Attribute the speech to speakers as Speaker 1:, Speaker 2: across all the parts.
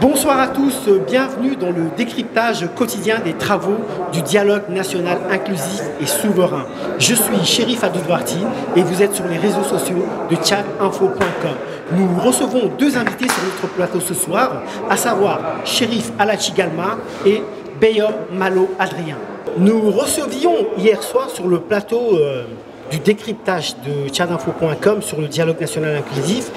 Speaker 1: Bonsoir à tous, bienvenue dans le décryptage quotidien des travaux du dialogue national inclusif et souverain. Je suis Chérif Adoudouarty et vous êtes sur les réseaux sociaux de tchadinfo.com. Nous recevons deux invités sur notre plateau ce soir, à savoir Chérif Alachi Galma et Beyom Malo Adrien. Nous recevions hier soir sur le plateau du décryptage de tchadinfo.com sur le dialogue national inclusif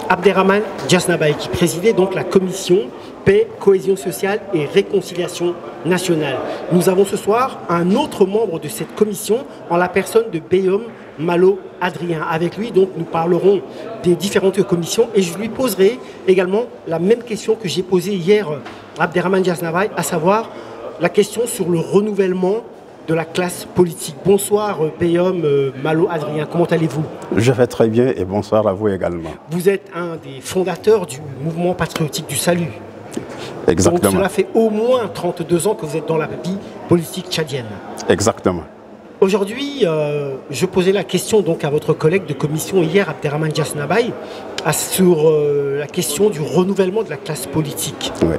Speaker 1: Abderrahmane Djesnabaye qui présidait donc la commission paix, cohésion sociale et réconciliation nationale. Nous avons ce soir un autre membre de cette commission en la personne de Beyom Malo Adrien. Avec lui, donc, nous parlerons des différentes commissions et je lui poserai également la même question que j'ai posée hier à Abderrahmane Djesnabaye, à savoir la question sur le renouvellement de la classe politique. Bonsoir Beyom Malo Adrien, comment allez-vous?
Speaker 2: Je vais très bien et bonsoir à vous également.
Speaker 1: Vous êtes un des fondateurs du mouvement patriotique du salut.
Speaker 2: Exactement.
Speaker 1: Donc cela fait au moins 32 ans que vous êtes dans la vie politique tchadienne.
Speaker 2: Exactement.
Speaker 1: Aujourd'hui, je posais la question donc à votre collègue de commission hier, Abderrahmane Djesnabaye, sur la question du renouvellement de la classe politique.
Speaker 2: Oui.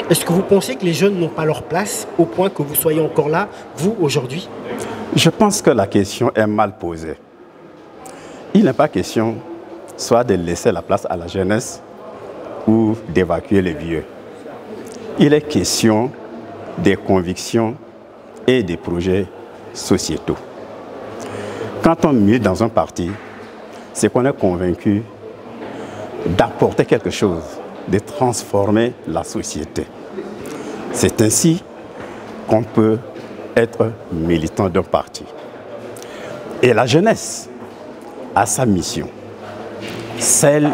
Speaker 1: Est-ce que vous pensez que les jeunes n'ont pas leur place au point que vous soyez encore là, vous, aujourd'hui?
Speaker 2: Je pense que la question est mal posée. Il n'est pas question soit de laisser la place à la jeunesse ou d'évacuer les vieux. Il est question des convictions et des projets sociétaux. Quand on milite dans un parti, c'est qu'on est convaincu d'apporter quelque chose, de transformer la société. C'est ainsi qu'on peut être militant d'un parti. Et la jeunesse a sa mission, celle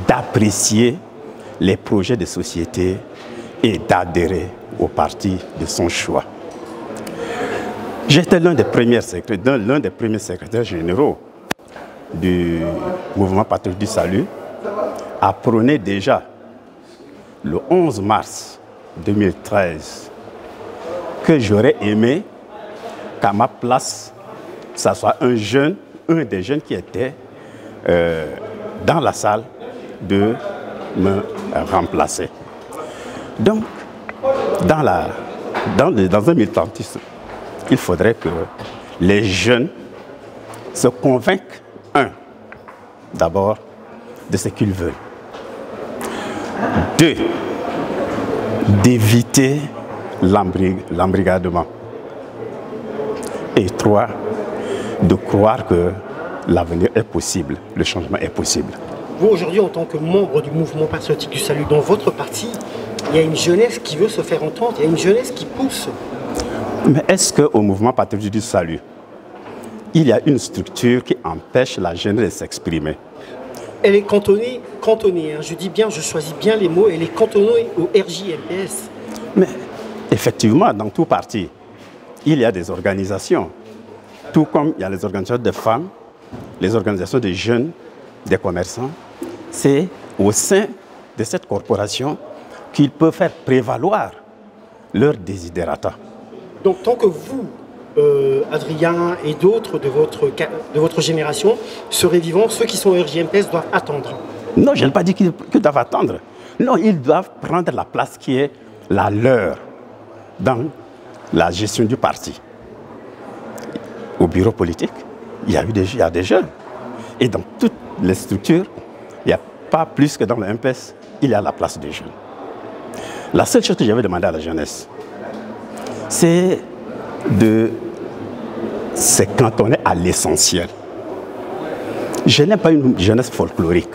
Speaker 2: d'apprécier les projets de société et d'adhérer au parti de son choix. J'étais l'un des premiers secrétaires généraux du mouvement patriotique du salut à prôner déjà le 11 mars 2013 que j'aurais aimé qu'à ma place, ça soit un des jeunes qui était dans la salle de me remplacer. Donc, dans un militantisme, il faudrait que les jeunes se convainquent, d'abord, de ce qu'ils veulent. 2, d'éviter l'embrigadement. Et 3, de croire que l'avenir est possible, le changement est possible.
Speaker 1: Vous, aujourd'hui, en tant que membre du mouvement patriotique du salut, dans votre parti, il y a une jeunesse qui veut se faire entendre, il y a une jeunesse qui pousse.
Speaker 2: Mais est-ce qu'au mouvement patriotique du salut, il y a une structure qui empêche la jeunesse de s'exprimer?
Speaker 1: Elle est cantonnée, hein. Je dis bien, je choisis bien les mots, elle est cantonnée au RJMPS.
Speaker 2: Mais effectivement, dans tout parti, il y a des organisations. Tout comme il y a les organisations de femmes, les organisations de jeunes, des commerçants. C'est au sein de cette corporation qu'ils peuvent faire prévaloir leurs desiderata.
Speaker 1: Donc tant que vous, Adrien et d'autres de votre génération seraient vivants, ceux qui sont au RJMPS doivent attendre.
Speaker 2: Non, je n'ai pas dit qu'ils doivent attendre. Non, ils doivent prendre la place qui est la leur dans la gestion du parti. Au bureau politique, il y a des jeunes. Et dans toutes les structures, il n'y a pas plus que dans le MPS, il y a la place des jeunes. La seule chose que j'avais demandé à la jeunesse, c'est de se cantonner à l'essentiel. Je n'aime pas une jeunesse folklorique.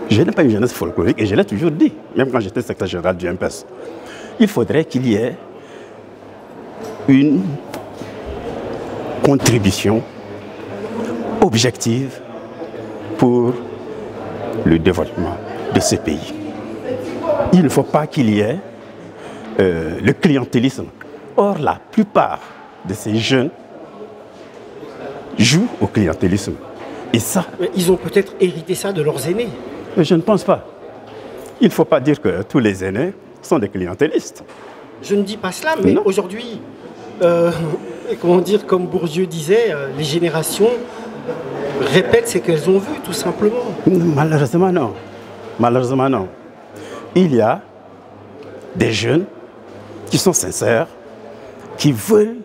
Speaker 2: Je n'aime pas une jeunesse folklorique et je l'ai toujours dit, même quand j'étais secrétaire général du MPS. Il faudrait qu'il y ait une contribution objective pour le développement de ce pays. Il ne faut pas qu'il y ait le clientélisme. Or, la plupart de ces jeunes jouent au clientélisme. Et ça...
Speaker 1: Mais ils ont peut-être hérité ça de leurs aînés.
Speaker 2: Je ne pense pas. Il ne faut pas dire que tous les aînés sont des clientélistes.
Speaker 1: Je ne dis pas cela, mais aujourd'hui, comment dire, comme Bourdieu disait, les générations répètent ce qu'elles ont vu, tout simplement.
Speaker 2: Malheureusement, non. Malheureusement, non. il y a des jeunes qui sont sincères, qui veulent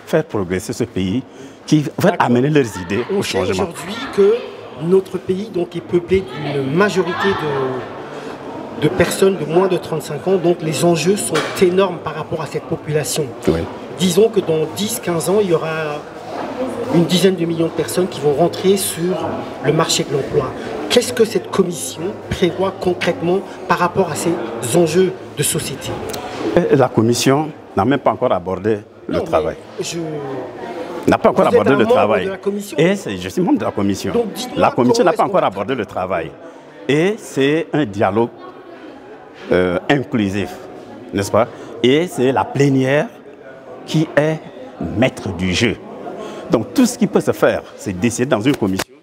Speaker 2: faire progresser ce pays, qui veulent amener leurs idées au changement.
Speaker 1: On sait aujourd'hui que notre pays donc, est peuplé d'une majorité de personnes de moins de 35 ans, donc les enjeux sont énormes par rapport à cette population.
Speaker 2: Oui.
Speaker 1: Disons que dans 10-15 ans, il y aura une dizaine de millions de personnes qui vont rentrer sur le marché de l'emploi. Qu'est-ce que cette commission prévoit concrètement par rapport à ces enjeux de société?
Speaker 2: La commission n'a même pas encore abordé le travail. N'a pas encore
Speaker 1: Vous
Speaker 2: abordé
Speaker 1: êtes un
Speaker 2: le
Speaker 1: membre
Speaker 2: travail.
Speaker 1: de la commission?
Speaker 2: Et je suis membre de la commission.
Speaker 1: Donc, dites-moi
Speaker 2: La commission n'a
Speaker 1: comment
Speaker 2: pas
Speaker 1: est-ce
Speaker 2: encore
Speaker 1: qu'on
Speaker 2: abordé le travail. Et c'est un dialogue inclusif, n'est-ce pas? Et c'est la plénière qui est maître du jeu. Donc tout ce qui peut se faire, c'est décider dans une commission,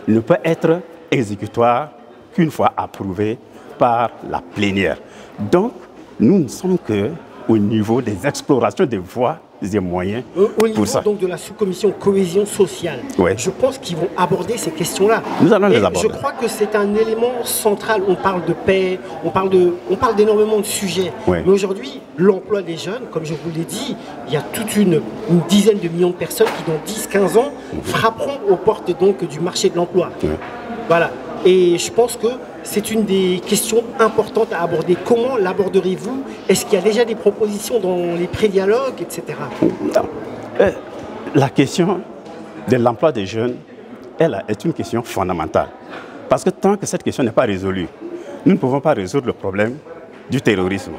Speaker 2: ne peut être exécutoire qu'une fois approuvé par la plénière. Donc nous ne sommes qu'au niveau des explorations des voies et moyens
Speaker 1: au niveau
Speaker 2: pour ça.
Speaker 1: donc de la sous-commission cohésion sociale,
Speaker 2: Ouais.
Speaker 1: je pense qu'ils vont aborder ces questions-là.
Speaker 2: Nous allons les
Speaker 1: Et
Speaker 2: aborder.
Speaker 1: je crois que c'est un élément central. On parle de paix, on parle d'énormément de sujets.
Speaker 2: Ouais.
Speaker 1: Mais aujourd'hui, l'emploi des jeunes, comme je vous l'ai dit, il y a toute une dizaine de millions de personnes qui, dans 10-15 ans, frapperont aux portes donc, du marché de l'emploi.
Speaker 2: Ouais.
Speaker 1: Voilà. Et je pense que c'est une des questions importantes à aborder. Comment l'aborderez-vous? Est-ce qu'il y a déjà des propositions dans les pré-dialogues, etc.?
Speaker 2: Non. La question de l'emploi des jeunes, elle est une question fondamentale. Parce que tant que cette question n'est pas résolue, nous ne pouvons pas résoudre le problème du terrorisme.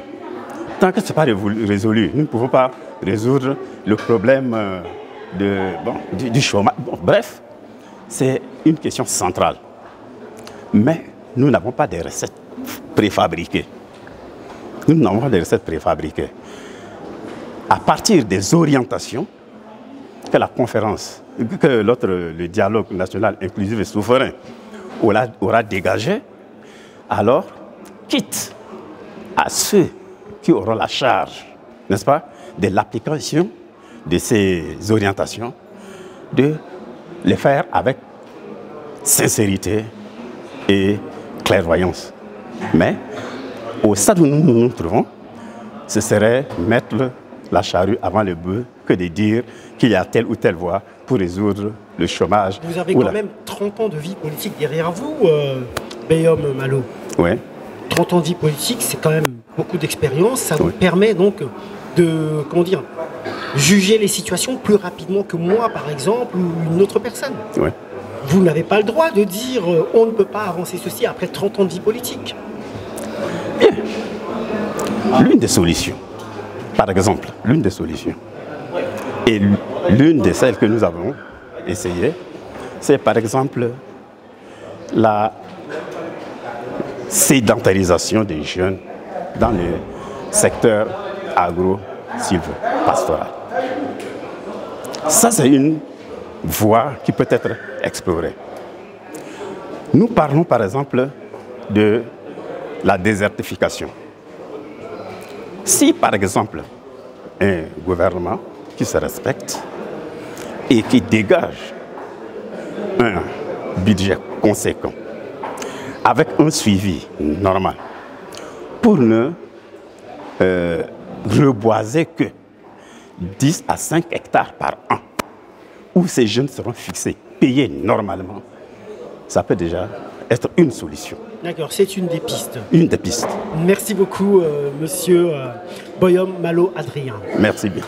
Speaker 2: Tant que ce n'est pas résolu, nous ne pouvons pas résoudre le problème du chômage. Bon, bref, c'est une question centrale. Mais nous n'avons pas de recettes préfabriquées. Nous n'avons pas de recettes préfabriquées. À partir des orientations que la conférence, le dialogue national inclusif et souverain aura dégagé, alors, quitte à ceux qui auront la charge, n'est-ce pas, de l'application de ces orientations, de les faire avec sincérité et clairvoyance. Mais au stade où nous nous trouvons, ce serait mettre la charrue avant le bœuf que de dire qu'il y a telle ou telle voie pour résoudre le chômage.
Speaker 1: Vous avez quand même 30 ans de vie politique derrière vous, Bayom Malo.
Speaker 2: Oui.
Speaker 1: 30 ans de vie politique, c'est quand même beaucoup d'expérience. Ça vous permet donc de, comment dire, juger les situations plus rapidement que moi, par exemple, ou une autre personne.
Speaker 2: Oui.
Speaker 1: Vous n'avez pas le droit de dire on ne peut pas avancer ceci après 30 ans de vie politique.
Speaker 2: Bien. L'une des solutions, par exemple, l'une des solutions, et l'une de celles que nous avons essayé, c'est par exemple la sédentarisation des jeunes dans le secteur agro-silvo-pastoral. Ça, c'est une voie qui peut être explorée. Nous parlons par exemple de la désertification. Si par exemple un gouvernement qui se respecte et qui dégage un budget conséquent avec un suivi normal pour ne reboiser que 10 à 5 hectares par an, où ces jeunes seront fixés, payés normalement, ça peut déjà être une solution.
Speaker 1: D'accord, c'est une des pistes.
Speaker 2: Une des pistes.
Speaker 1: Merci beaucoup, monsieur Bayom Malo Adrien.
Speaker 2: Merci bien.